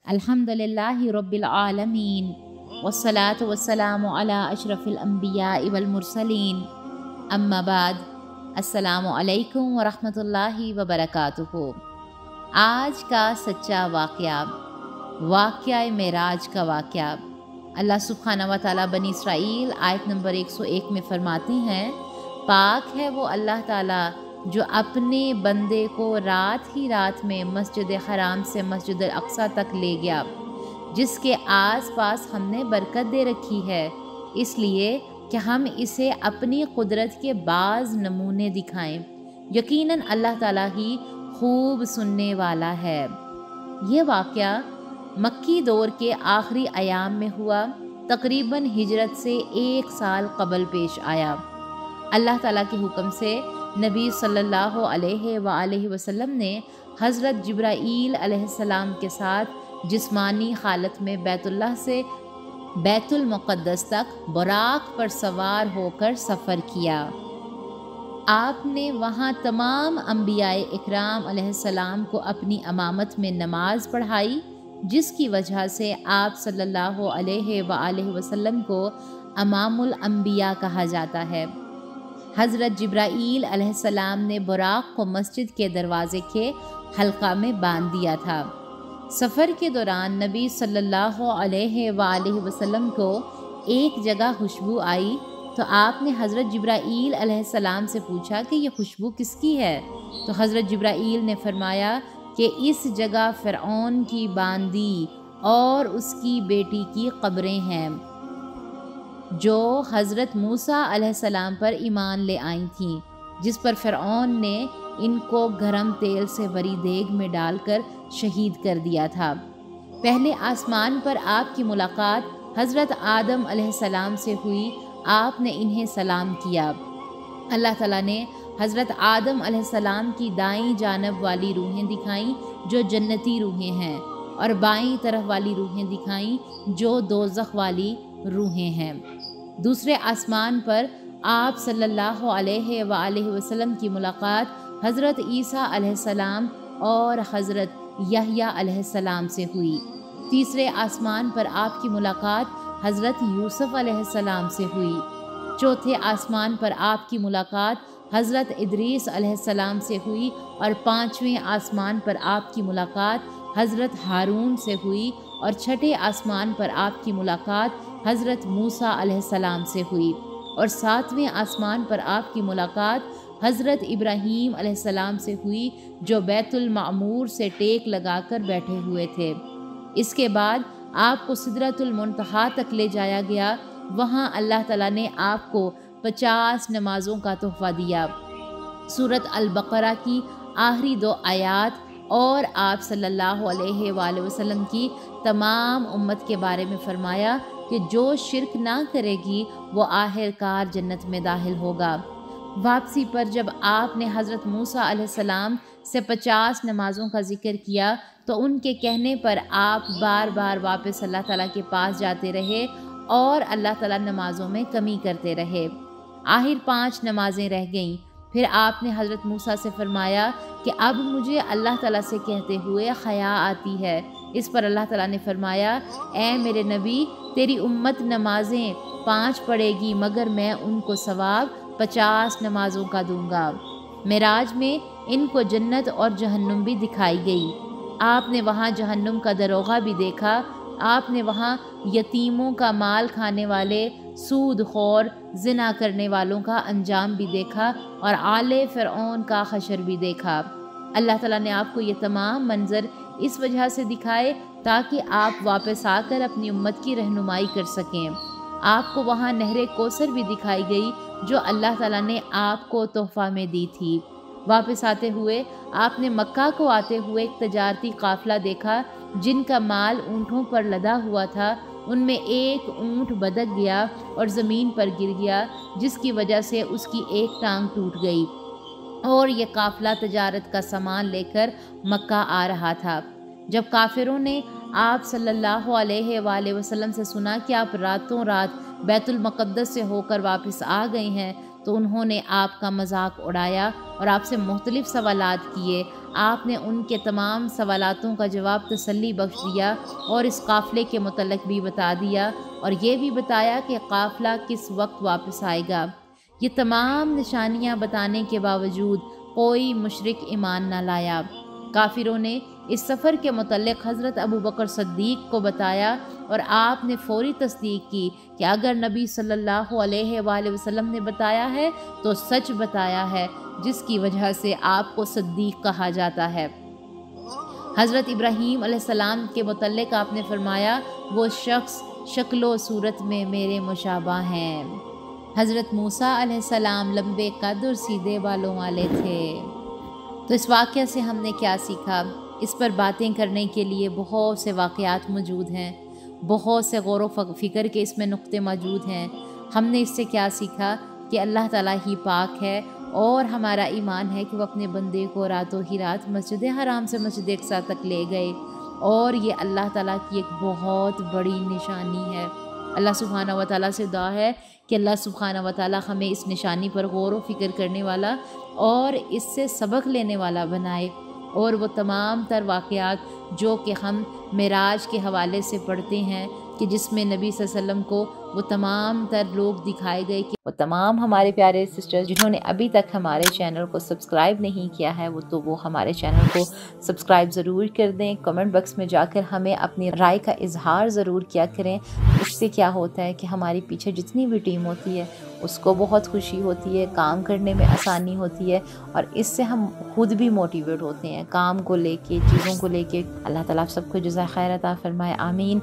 अल्हम्दुलिल्लाहि रब्बिल आलमीन वस्सलातु वस्सलामु अला अशरफिल अंबियाइ वल मुरसलीन अम्मा बाद। अस्सलामु अलैकुम व रहमतुल्लाहि व बरकातुहू। आज का सच्चा वाक़या मेराज का वाक़या। अल्लाह सुब्हानहू व तआला बनी इसराइल आयत नंबर 101 में फरमाते हैं, पाक है वो अल्लाह ताला जो अपने बंदे को रात ही रात में मस्जिद हराम से मस्जिद अक्सा तक ले गया, जिसके आस पास हमने बरकत दे रखी है, इसलिए कि हम इसे अपनी कुदरत के बाज़ नमूने दिखाएं। यकीनन अल्लाह ताला ही खूब सुनने वाला है। ये वाक़या मक्की दौर के आखिरी अयाम में हुआ, तकरीबन हिजरत से 1 साल कबल पेश आया। अल्लाह ताला के हुक्म से नबी सल्लल्लाहु अलैहि वसल्लम ने हज़रत जिब्राईल अलैहिस्सलाम के साथ जिस्मानी हालत में बैतुल्लाह से बैतुल मुक़द्दस तक बुराक पर सवार होकर सफ़र किया। आपने वहाँ तमाम अंबियाए इकराम अलैहिस्सलाम को अपनी अमामत में नमाज पढ़ाई, जिसकी वजह से आप सल्लल्लाहु अलैहि वसल्लम को अमामुल अंबिया कहा जाता है। हज़रत जिब्राईल अलैहिस्सलाम ने बुराक को मस्जिद के दरवाज़े के हल्का में बांध दिया था। सफ़र के दौरान नबी सल्लल्लाहु अलैहि वसल्लम को एक जगह खुशबू आई, तो आपने हज़रत जिब्राईल अलैहिस्सलाम से पूछा कि ये खुशबू किसकी है। तो हज़रत जिब्राईल ने फरमाया कि इस जगह फ़िरऔन की बांदी और उसकी बेटी की कब्रें हैं, जो हज़रत मूसा अलैहिस्सलाम पर ईमान ले आई थीं, जिस पर फ़िरऔन ने इनको गरम तेल से भरी देग में डालकर शहीद कर दिया था। पहले आसमान पर आपकी मुलाकात हज़रत आदम अलैहिस्सलाम से हुई, आपने इन्हें सलाम किया। अल्लाह ताला ने हज़रत आदम अलैहिस्सलाम की दाईं जानब वाली रूहें दिखाईं, जो जन्नती रूहें हैं, और बाईं तरफ वाली रूहें दिखाईं, जो दोज़ख वाली रूहें हैं। दूसरे आसमान पर आप सल्लल्लाहु अलैहि वसल्लम की मुलाकात हज़रत ईसा अलैहिस्सलाम और हज़रत यहया अलैहिस्सलाम से हुई। तीसरे आसमान पर आपकी मुलाकात हज़रत यूसुफ अलैहिस्सलाम से हुई। चौथे आसमान पर आपकी मुलाकात हज़रत इदरीस अलैहिस्सलाम से हुई, और पाँचवें आसमान पर आपकी मुलाकात हज़रत हारून से हुई, और छठे आसमान पर आपकी मुलाकात हज़रत मूसा अलैहिस्सलाम से हुई, और सातवें आसमान पर आपकी मुलाकात हज़रत इब्राहीम अलैहिस्सलाम से हुई, जो बैतुल मामूर से टेक लगाकर बैठे हुए थे। इसके बाद आपको सिदरतुल मुंतहा तक ले जाया गया। वहाँ अल्लाह ताला ने आपको 50 नमाज़ों का तोहफ़ा दिया। सूरत अल-बक़रा की आखिरी 2 आयात और आप सल्लल्लाहु अलैहि वसल्लम की तमाम उम्मत के बारे में फ़रमाया कि जो शिरक ना करेगी वो आखिरकार जन्नत में दाखिल होगा। वापसी पर जब आपने हज़रत मूसा अलैहिस्सलाम से 50 नमाज़ों का ज़िक्र किया, तो उनके कहने पर आप बार बार वापस अल्लाह ताला के पास जाते रहे और अल्लाह ताला नमाज़ों में कमी करते रहे। आखिर 5 नमाज़ें रह गईं। फिर आपने हज़रत मूसा से फरमाया कि अब मुझे अल्लाह ताला से कहते हुए हया आती है। इस पर अल्लाह ताला ने फरमाया, ए मेरे नबी, तेरी उम्मत नमाज़ें 5 पढ़ेगी, मगर मैं उनको सवाब 50 नमाज़ों का दूंगा। मेराज में इनको जन्नत और जहन्नुम भी दिखाई गई। आपने वहाँ जहन्नुम का दरोगा भी देखा। आपने वहाँ यतीमों का माल खाने वाले, सूद खौर, ज़िना करने वालों का अंजाम भी देखा, और आले फ़िरऔन का हशर भी देखा। अल्लाह ताला ने आपको ये तमाम मंज़र इस वजह से दिखाए ताकि आप वापस आकर अपनी उम्मत की रहनुमाई कर सकें। आपको वहाँ नहर कौसर भी दिखाई गई, जो अल्लाह ताला ने आपको तोहफ़ा में दी थी। वापस आते हुए आपने मक्का को आते हुए एक तजारती काफ़िला देखा, जिनका माल ऊँटों पर लदा हुआ था। उनमें एक ऊँट बदक गया और ज़मीन पर गिर गया, जिसकी वजह से उसकी एक टांग टूट गई, और ये काफ़िला तजारत का सामान लेकर मक्का आ रहा था। जब काफिरों ने आप सल्लल्लाहु अलैहि वसल्लम से सुना कि आप रातों रात बैतुल मुक़द्दस से होकर वापस आ गए हैं, تو انہوں نے آپ کا مذاق اڑایا اور آپ سے مختلف سوالات کیے۔ آپ نے ان کے تمام سوالاتوں کا جواب تسلی بخش دیا اور اس قافلے کے متعلق بھی بتا دیا اور یہ بھی بتایا کہ قافلہ کس وقت واپس آئے گا۔ یہ تمام نشانیاں بتانے کے باوجود کوئی مشرک ایمان نہ لایا۔ کافروں نے اس سفر کے متعلق حضرت ابوبکر صدیق کو بتایا اور آپ نے فوری تصدیق کی کہ اگر نبی صلی اللہ علیہ وآلہ وسلم نے بتایا ہے تو سچ بتایا ہے، جس کی وجہ سے آپ کو صدیق کہا جاتا ہے۔ حضرت ابراہیم علیہ السلام کے متعلق آپ نے فرمایا وہ شخص شکل و صورت میں میرے مشابہ ہیں۔ حضرت موسیٰ علیہ السلام لمبے قد اور سیدھے بالوں والے تھے۔ تو اس واقعہ سے ہم نے کیا سیکھا؟ اس پر باتیں کرنے کے لیے بہت سے واقعات موجود ہیں، بہت سے غور و فکر کے اس میں نقطے موجود ہیں۔ ہم نے اس سے کیا سیکھا کہ اللہ تعالیٰ ہی پاک ہے اور ہمارا ایمان ہے کہ وہ اپنے بندے کو راتوں ہی رات مسجد حرام سے مسجد اقصیٰ تک لے گئے، اور یہ اللہ تعالیٰ کی ایک بہت بڑی نشانی ہے۔ اللہ سبحانہ و تعالیٰ سے دعا ہے کہ اللہ سبحانہ و تعالیٰ ہمیں اس نشانی پر غور و فکر کرنے والا اور اس سے سبق لینے والا بنائے، اور وہ تمام تر واقعات جو کہ ہم معراج کے حوالے سے پڑھتے ہیں کہ جس میں نبی صلی اللہ علیہ وسلم کو وہ تمام تر لوگ دکھائے گئے، کہ وہ تمام ہمارے پیارے سسٹرز جنہوں نے ابھی تک ہمارے چینل کو سبسکرائب نہیں کیا ہے وہ ہمارے چینل کو سبسکرائب ضرور کر دیں۔ کمنٹ باکس میں جا کر ہمیں اپنی رائے کا اظہار ضرور کیا کریں۔ اس سے کیا ہوتا ہے کہ ہماری پیچھے جتنی بھی ٹیم ہوتی ہے اس کو بہت خوشی ہوتی ہے، کام کرنے میں آسانی ہوتی ہے، اور اس سے ہم خود بھی موٹیویٹ ہوتے ہیں کام کو لے کے، چیزوں کو لے کے۔ اللہ تعالیٰ آپ سب کو جزائے خیر عطا فرمائے، آمین۔